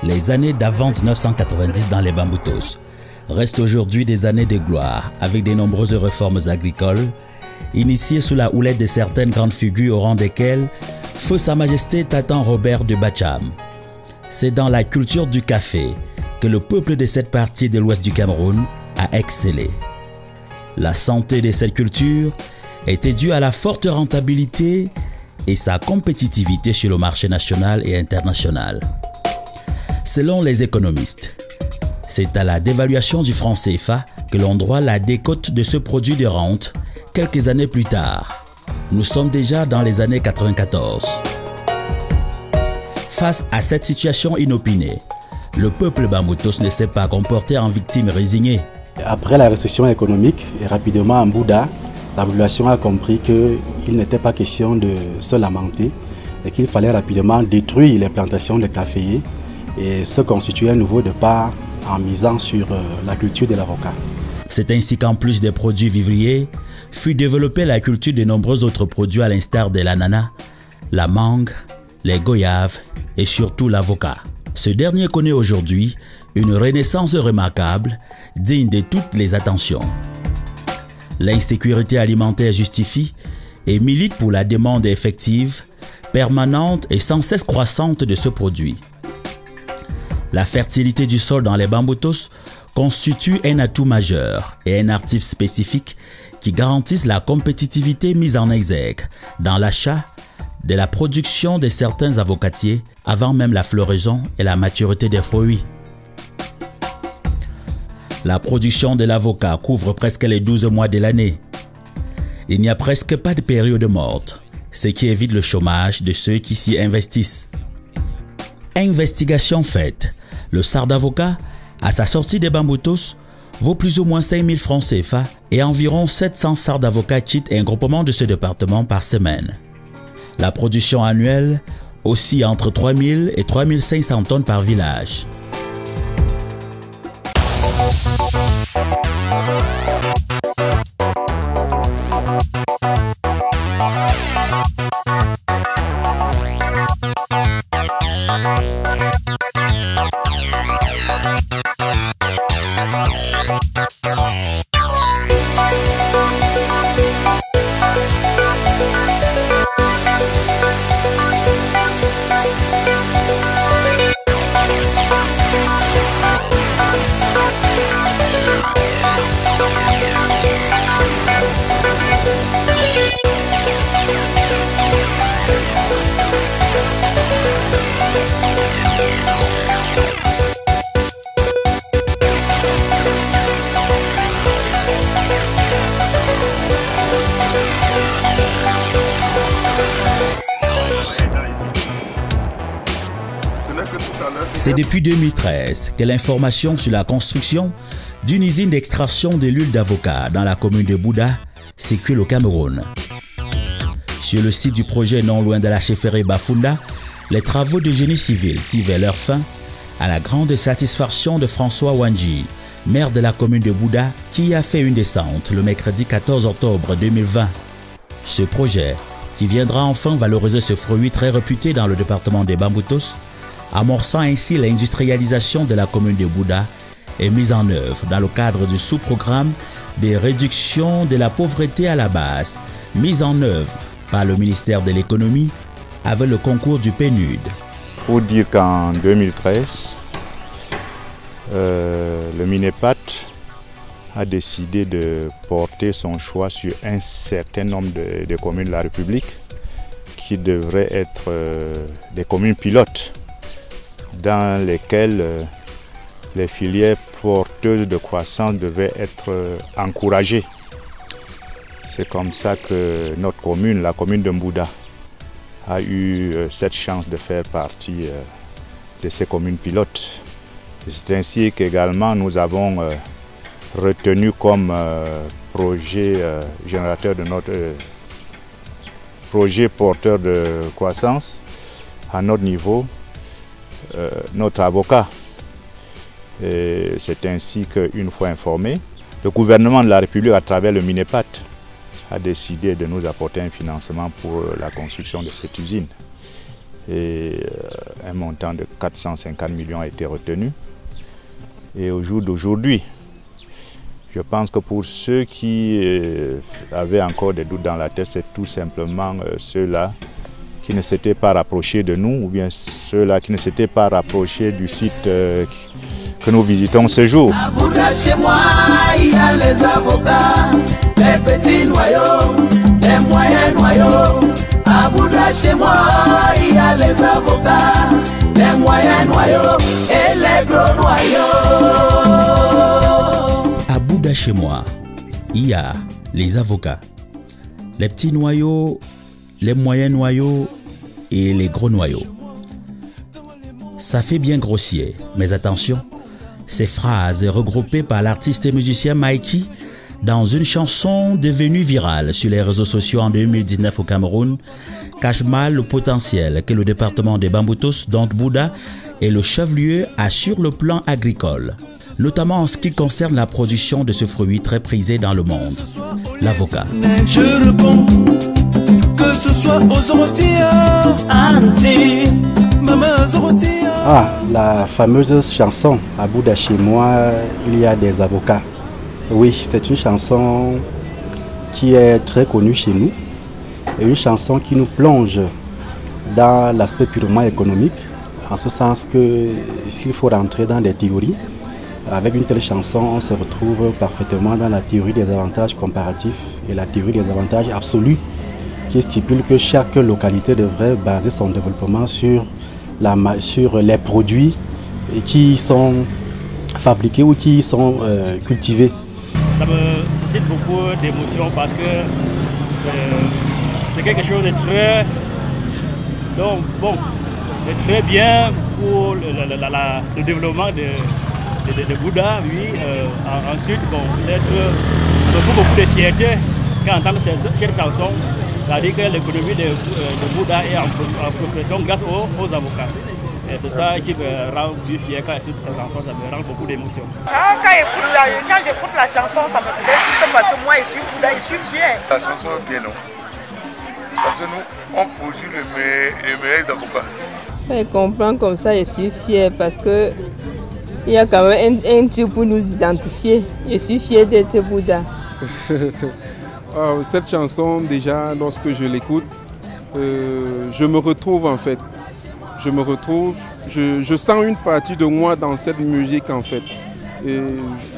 Les années d'avant 1990 dans les Bamboutos restent aujourd'hui des années de gloire avec de nombreuses réformes agricoles initiées sous la houlette de certaines grandes figures au rang desquelles feu Sa Majesté Tatan Robert de Bacham. C'est dans la culture du café que le peuple de cette partie de l'ouest du Cameroun a excellé. La santé de cette culture était due à la forte rentabilité et sa compétitivité sur le marché national et international. Selon les économistes, c'est à la dévaluation du franc CFA que l'on doit la décote de ce produit de rente quelques années plus tard. Nous sommes déjà dans les années 94. Face à cette situation inopinée, le peuple Bamboutos ne s'est pas comporté en victime résignée. Après la récession économique, et rapidement en Bouddha, la population a compris qu'il n'était pas question de se lamenter et qu'il fallait rapidement détruire les plantations de caféiers et se constituer un nouveau départ en misant sur la culture de l'avocat. C'est ainsi qu'en plus des produits vivriers, fut développée la culture de nombreux autres produits à l'instar de l'ananas, la mangue, les goyaves et surtout l'avocat. Ce dernier connaît aujourd'hui une renaissance remarquable, digne de toutes les attentions. L'insécurité alimentaire justifie et milite pour la demande effective, permanente et sans cesse croissante de ce produit. La fertilité du sol dans les Bamboutos constitue un atout majeur et un actif spécifique qui garantissent la compétitivité mise en exergue dans l'achat, de la production de certains avocatiers avant même la floraison et la maturité des fruits. La production de l'avocat couvre presque les 12 mois de l'année. Il n'y a presque pas de période morte, ce qui évite le chômage de ceux qui s'y investissent. Investigation faite, le sard d'avocat, à sa sortie des Bamboutos, vaut plus ou moins 5 000 francs CFA et environ 700 sards d'avocats quittent un groupement de ce département par semaine. La production annuelle oscille entre 3 000 et 3 500 tonnes par village. C'est depuis 2013 que l'information sur la construction d'une usine d'extraction de l'huile d'avocat dans la commune de Bouddha circule au Cameroun. Sur le site du projet non loin de la chefferie Bafunda, les travaux de génie civil tirent leur fin à la grande satisfaction de François Wanji, maire de la commune de Bouddha, qui a fait une descente le mercredi 14 octobre 2020. Ce projet, qui viendra enfin valoriser ce fruit très réputé dans le département des Bamboutos, amorçant ainsi l'industrialisation de la commune de Bouddha, est mise en œuvre dans le cadre du sous-programme de réduction de la pauvreté à la base, mise en œuvre par le ministère de l'économie avec le concours du PNUD. Pour dire qu'en 2013, le MINEPAT a décidé de porter son choix sur un certain nombre de communes de la République qui devraient être des communes pilotes dans lesquelles les filières porteuses de croissance devaient être encouragées. C'est comme ça que notre commune, la commune de Mbouda, a eu cette chance de faire partie de ces communes pilotes. C'est ainsi qu'également nous avons retenu comme projet générateur de notre projet porteur de croissance à notre niveau, notre avocat. C'est ainsi qu'une fois informé, le gouvernement de la République, à travers le MINEPAT, a décidé de nous apporter un financement pour la construction de cette usine. et un montant de 450 millions a été retenu. Et au jour d'aujourd'hui, je pense que pour ceux qui avaient encore des doutes dans la tête, c'est tout simplement ceux-là qui ne s'étaient pas rapprochés de nous, ou bien ceux-là qui ne s'étaient pas rapprochés du site que nous visitons ce jour. À Bouddha, chez moi, il y a les avocats, les petits noyaux, les moyens noyaux. À Bouddha, chez moi, il y a les avocats, les moyens noyaux et les gros noyaux. À Bouddha, chez moi, il y a les avocats, les petits noyaux, les moyens noyaux et les gros noyaux. Ça fait bien grossier, mais attention, ces phrases regroupées par l'artiste et musicien Mikey dans une chanson devenue virale sur les réseaux sociaux en 2019 au Cameroun cachent mal le potentiel que le département des Bamboutos, dont Bouddha est le chef-lieu, a sur le plan agricole, notamment en ce qui concerne la production de ce fruit très prisé dans le monde, l'avocat. Je réponds que ce soit aux Orotia, maman Orotia. Ah, la fameuse chanson « À Bouddha chez moi, il y a des avocats ». Oui, c'est une chanson qui est très connue chez nous. Et une chanson qui nous plonge dans l'aspect purement économique, en ce sens que s'il faut rentrer dans des théories, avec une telle chanson, on se retrouve parfaitement dans la théorie des avantages comparatifs et la théorie des avantages absolus, qui stipule que chaque localité devrait baser son développement sur les produits qui sont fabriqués ou qui sont cultivés. Ça me suscite beaucoup d'émotions parce que c'est quelque chose de très, de très bien pour le développement de Bouddha. Oui. Ensuite, peut-être me fait beaucoup de fierté quand on entend cette chanson. C'est-à-dire que l'économie de Bouddha est en prospection grâce aux avocats. Et c'est ça qui me rend plus fier quand j'écoute cette chanson, ça me rend beaucoup d'émotions. Quand j'écoute la chanson, ça me fait juste parce que moi je suis Bouddha, je suis fier. La chanson est bien, non? Parce que nous, on produit les meilleurs avocats. Je comprends comme ça, je suis fier parce que il y a quand même un truc pour nous identifier. Je suis fier d'être Bouddha. Cette chanson, déjà, lorsque je l'écoute, je me retrouve en fait. Je me retrouve, je sens une partie de moi dans cette musique en fait. Et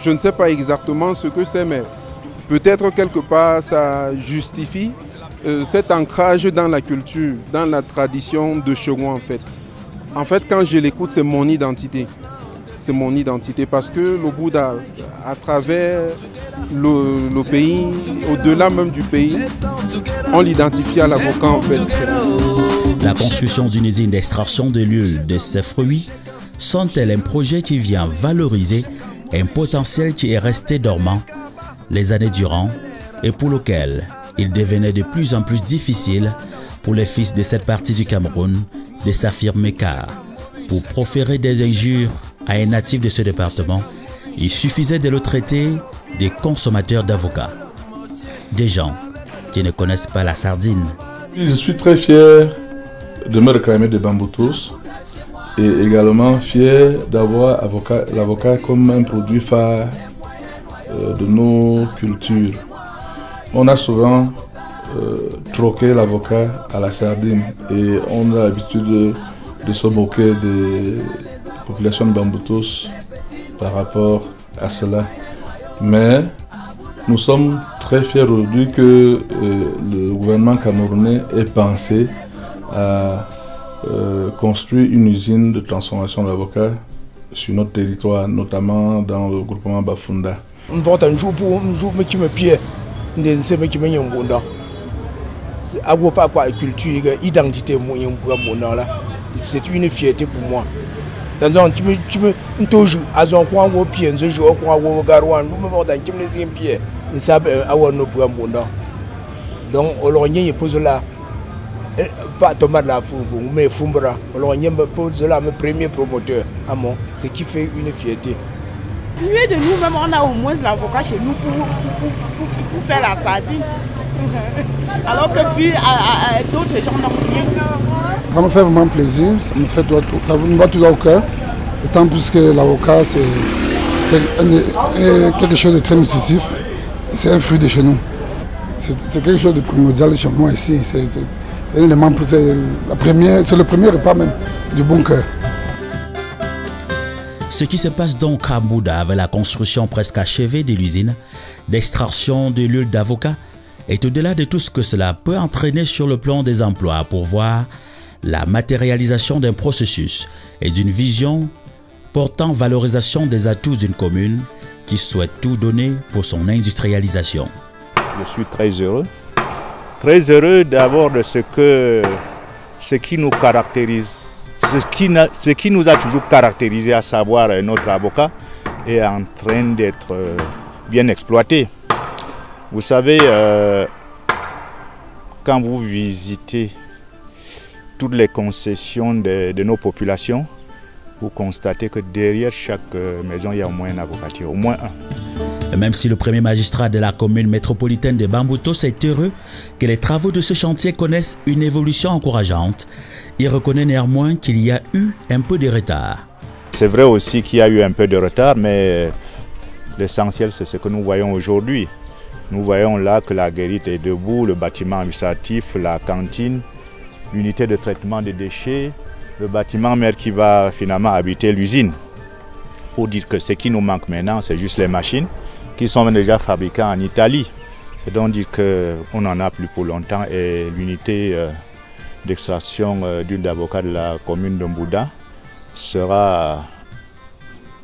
je ne sais pas exactement ce que c'est, mais peut-être quelque part ça justifie cet ancrage dans la culture, dans la tradition de Chegou en fait. En fait, quand je l'écoute, c'est mon identité. C'est mon identité parce que le Bouddha, à travers le pays, au-delà même du pays, on l'identifie à l'avocat en fait. La construction d'une usine d'extraction de l'huile de ces fruits sont-elles un projet qui vient valoriser un potentiel qui est resté dormant les années durant et pour lequel il devenait de plus en plus difficile pour les fils de cette partie du Cameroun de s'affirmer car pour proférer des injures à un natif de ce département, il suffisait de le traiter des consommateurs d'avocats, des gens qui ne connaissent pas la sardine. Je suis très fier de me réclamer de Bamboutos et également fier d'avoir l'avocat comme un produit phare de nos cultures. On a souvent troqué l'avocat à la sardine et on a l'habitude de se moquer des populations de Bamboutos par rapport à cela. Mais nous sommes très fiers aujourd'hui que le gouvernement camerounais ait pensé à construire une usine de transformation d'avocats sur notre territoire, notamment dans le groupement Bafunda. C'est une fierté pour moi. Donc, on pose là, pas tomber de la foule, mais Fumbra, on pose là, mon premier promoteur, ce qui fait une fierté. Mieux de nous-mêmes, on a au moins l'avocat chez nous pour faire la sardine. Alors que puis d'autres gens n'ont rien. Ça me fait vraiment plaisir, ça me fait tout au cœur. D'autant plus que l'avocat, c'est quelque chose de très nutritif. C'est un fruit de chez nous. C'est quelque chose de primordial chez moi ici. C'est le premier repas même du bon cœur. Ce qui se passe donc à Mbouda avec la construction presque achevée de l'usine d'extraction de l'huile d'avocat est au-delà de tout ce que cela peut entraîner sur le plan des emplois pour voir la matérialisation d'un processus et d'une vision portant valorisation des atouts d'une commune qui souhaite tout donner pour son industrialisation. Je suis très heureux d'abord de ce qui nous caractérise. Ce qui nous a toujours caractérisé, à savoir notre avocat, est en train d'être bien exploité. Vous savez, quand vous visitez toutes les concessions de nos populations, vous constatez que derrière chaque maison, il y a au moins un avocatier, au moins un. Même si le premier magistrat de la commune métropolitaine de Bamboutos est heureux que les travaux de ce chantier connaissent une évolution encourageante, il reconnaît néanmoins qu'il y a eu un peu de retard. C'est vrai aussi qu'il y a eu un peu de retard, mais l'essentiel c'est ce que nous voyons aujourd'hui. Nous voyons là que la guérite est debout, le bâtiment administratif, la cantine, l'unité de traitement des déchets, le bâtiment mère qui va finalement habiter l'usine. Pour dire que ce qui nous manque maintenant, c'est juste les machines qui sont déjà fabriquées en Italie. C'est donc dire qu'on n'en a plus pour longtemps et l'unité d'extraction d'huile d'avocat de la commune de Mbouda sera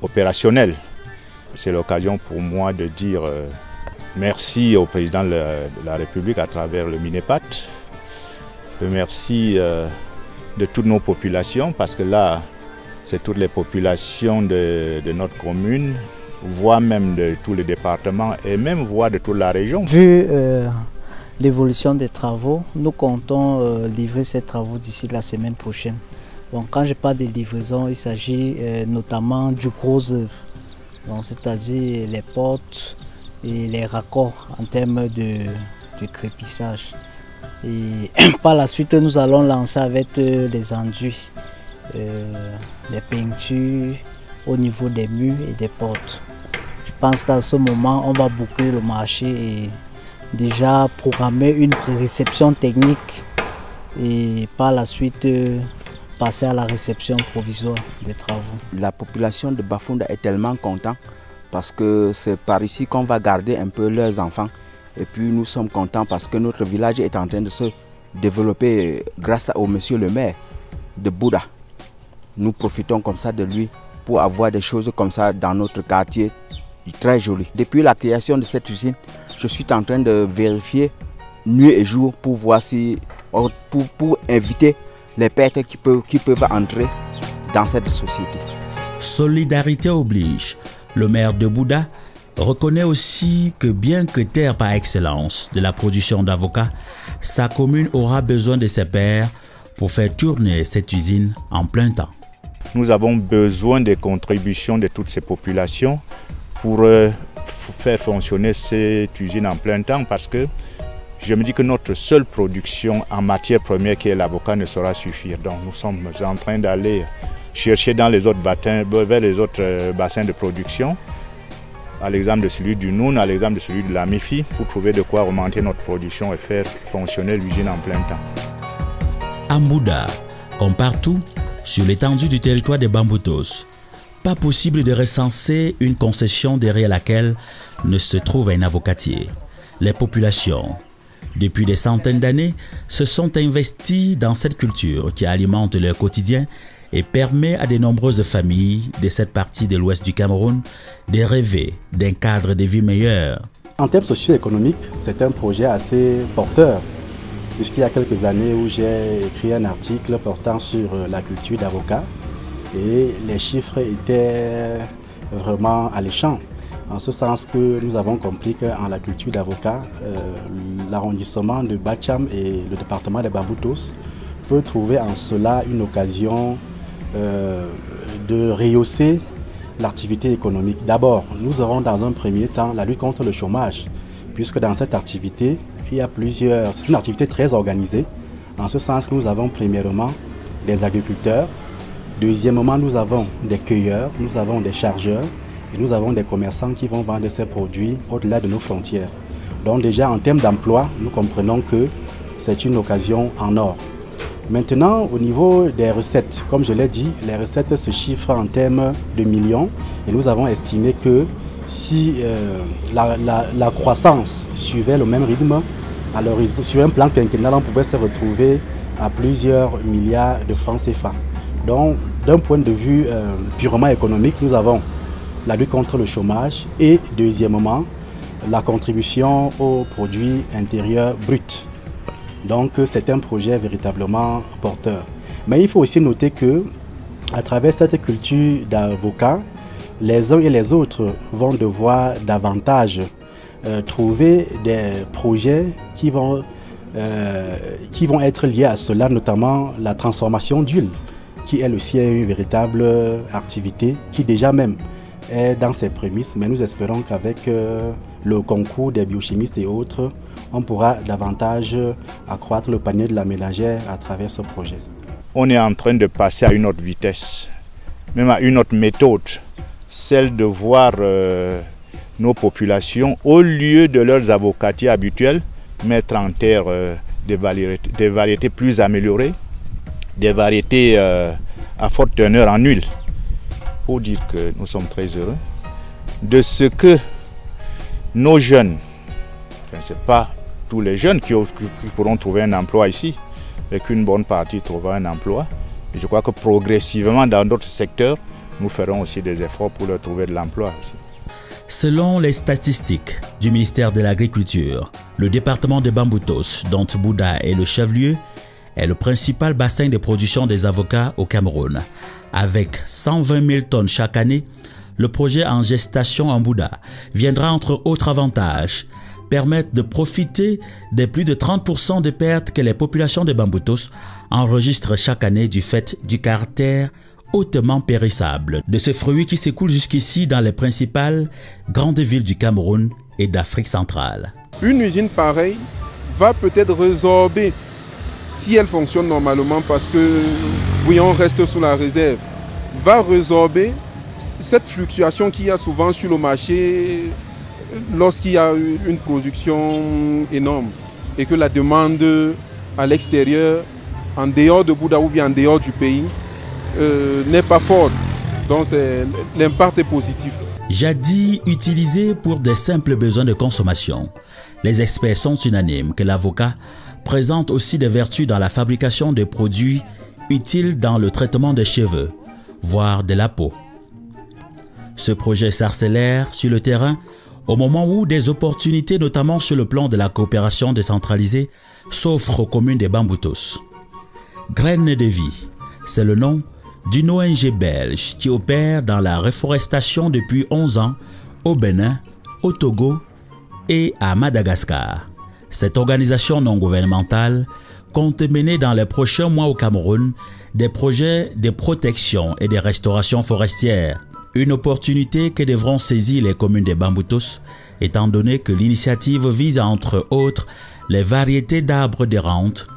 opérationnelle. C'est l'occasion pour moi de dire merci au président de la République à travers le Minepat. Merci de toutes nos populations parce que là, c'est toutes les populations de notre commune, voire même de tous les départements et même voire de toute la région. Vu l'évolution des travaux, nous comptons livrer ces travaux d'ici la semaine prochaine. Bon, quand je parle de livraison, il s'agit notamment du gros œuvre, c'est-à-dire les portes et les raccords en termes de crépissage. Et par la suite, nous allons lancer avec les enduits, les peintures au niveau des murs et des portes. Je pense qu'à ce moment, on va boucler le marché et déjà programmer une réception technique et par la suite passer à la réception provisoire des travaux. La population de Bafouda est tellement contente parce que c'est par ici qu'on va garder un peu leurs enfants. Et puis nous sommes contents parce que notre village est en train de se développer grâce au monsieur le maire de Mbouda. Nous profitons comme ça de lui pour avoir des choses comme ça dans notre quartier très joli. Depuis la création de cette usine, je suis en train de vérifier nuit et jour pour voir si, pour inviter les pères qui peuvent entrer dans cette société. Solidarité oblige. Le maire de Mbouda reconnaît aussi que bien que terre par excellence de la production d'avocats, sa commune aura besoin de ses pairs pour faire tourner cette usine en plein temps. Nous avons besoin des contributions de toutes ces populations pour faire fonctionner cette usine en plein temps parce que je me dis que notre seule production en matière première qui est l'avocat ne saura suffire. Donc nous sommes en train d'aller chercher dans les autres vers les autres bassins de production, à l'exemple de celui du Noun, à l'exemple de celui de la Mifi, pour trouver de quoi augmenter notre production et faire fonctionner l'usine en plein temps. À Mbouda, comme partout, sur l'étendue du territoire des Bamboutos, pas possible de recenser une concession derrière laquelle ne se trouve un avocatier. Les populations, depuis des centaines d'années, se sont investies dans cette culture qui alimente leur quotidien et permet à de nombreuses familles de cette partie de l'ouest du Cameroun de rêver d'un cadre de vie meilleur. En termes socio-économiques, c'est un projet assez porteur, puisqu'il y a quelques années où j'ai écrit un article portant sur la culture d'avocat et les chiffres étaient vraiment alléchants. En ce sens que nous avons compris qu'en la culture d'avocat, l'arrondissement de Bacham et le département de Bamboutos peut trouver en cela une occasion de rehausser l'activité économique. D'abord, nous aurons dans un premier temps la lutte contre le chômage, puisque dans cette activité, il y a c'est une activité très organisée, en ce sens que nous avons premièrement des agriculteurs. Deuxièmement, nous avons des cueilleurs, nous avons des chargeurs et nous avons des commerçants qui vont vendre ces produits au-delà de nos frontières. Donc déjà en termes d'emploi, nous comprenons que c'est une occasion en or. Maintenant, au niveau des recettes, comme je l'ai dit, les recettes se chiffrent en termes de millions et nous avons estimé que si la croissance suivait le même rythme, alors sur un plan quinquennal, on pouvait se retrouver à plusieurs milliards de francs CFA. Donc, d'un point de vue purement économique, nous avons la lutte contre le chômage et, deuxièmement, la contribution au produit intérieur brut. Donc, c'est un projet véritablement porteur. Mais il faut aussi noter que, à travers cette culture d'avocats, les uns et les autres vont devoir davantage trouver des projets qui vont être liés à cela, notamment la transformation d'huile, qui elle aussi est une véritable activité qui déjà même est dans ses prémices, mais nous espérons qu'avec le concours des biochimistes et autres, on pourra davantage accroître le panier de la ménagère à travers ce projet. On est en train de passer à une autre vitesse, même à une autre méthode, celle de voir nos populations, au lieu de leurs avocatiers habituels, mettre en terre des variétés plus améliorées, des variétés à forte teneur en huile. Pour dire que nous sommes très heureux de ce que nos jeunes, enfin, ce n'est pas tous les jeunes qui pourront trouver un emploi ici, mais qu'une bonne partie trouvera un emploi. Et je crois que progressivement dans d'autres secteurs, nous ferons aussi des efforts pour leur trouver de l'emploi aussi. Selon les statistiques du ministère de l'Agriculture, le département de Bamboutos, dont Bouda est le chef-lieu, est le principal bassin de production des avocats au Cameroun. Avec 120 000 tonnes chaque année, le projet en gestation en Bouda viendra entre autres avantages permettre de profiter des plus de 30% de pertes que les populations de Bamboutos enregistrent chaque année du fait du caractère hautement périssable de ce fruit qui s'écoule jusqu'ici dans les principales grandes villes du Cameroun et d'Afrique centrale. Une usine pareille va peut-être résorber, si elle fonctionne normalement, parce que oui, on reste sous la réserve, va résorber cette fluctuation qu'il y a souvent sur le marché lorsqu'il y a une production énorme et que la demande à l'extérieur, en dehors de Bouda ou bien en dehors du pays, n'est pas forte. Donc l'impact est positif. Jadis utilisé pour des simples besoins de consommation, les experts sont unanimes que l'avocat présente aussi des vertus dans la fabrication de produits utiles dans le traitement des cheveux, voire de la peau. Ce projet s'accélère sur le terrain au moment où des opportunités, notamment sur le plan de la coopération décentralisée, s'offrent aux communes des Bamboutos. Graines de vie, c'est le nom d'une ONG belge qui opère dans la reforestation depuis 11 ans au Bénin, au Togo et à Madagascar. Cette organisation non gouvernementale compte mener dans les prochains mois au Cameroun des projets de protection et de restauration forestière. Une opportunité que devront saisir les communes des Bamboutos, étant donné que l'initiative vise entre autres les variétés d'arbres de rente,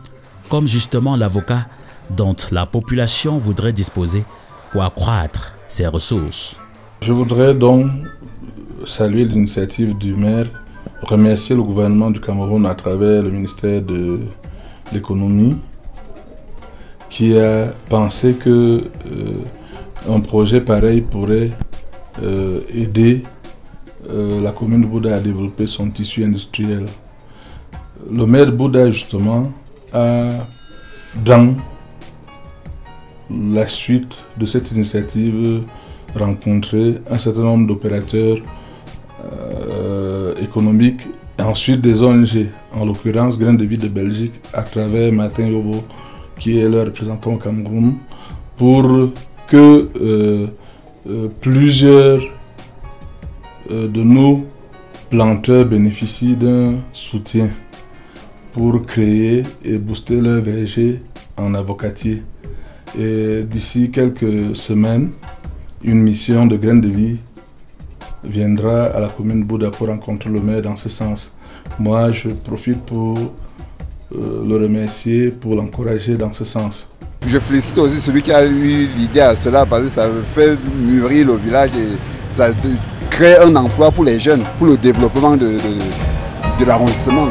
comme justement l'avocat dont la population voudrait disposer pour accroître ses ressources. Je voudrais donc saluer l'initiative du maire, remercier le gouvernement du Cameroun à travers le ministère de l'économie qui a pensé que un projet pareil pourrait aider la commune de Bouda à développer son tissu industriel. Le maire de Bouda justement a, dans la suite de cette initiative, rencontré un certain nombre d'opérateurs économiques et ensuite des ONG, en l'occurrence Graines de Vie de Belgique à travers Martin Yobo qui est le représentant au Cameroun, pour que plusieurs de nos planteurs bénéficient d'un soutien pour créer et booster leur verger en avocatier. Et d'ici quelques semaines, une mission de Graines de Vie viendra à la commune de Bouda pour rencontrer le maire dans ce sens. Moi, je profite pour le remercier, pour l'encourager dans ce sens. Je félicite aussi celui qui a eu l'idée à cela parce que ça fait mûrir le village et ça crée un emploi pour les jeunes, pour le développement de l'arrondissement.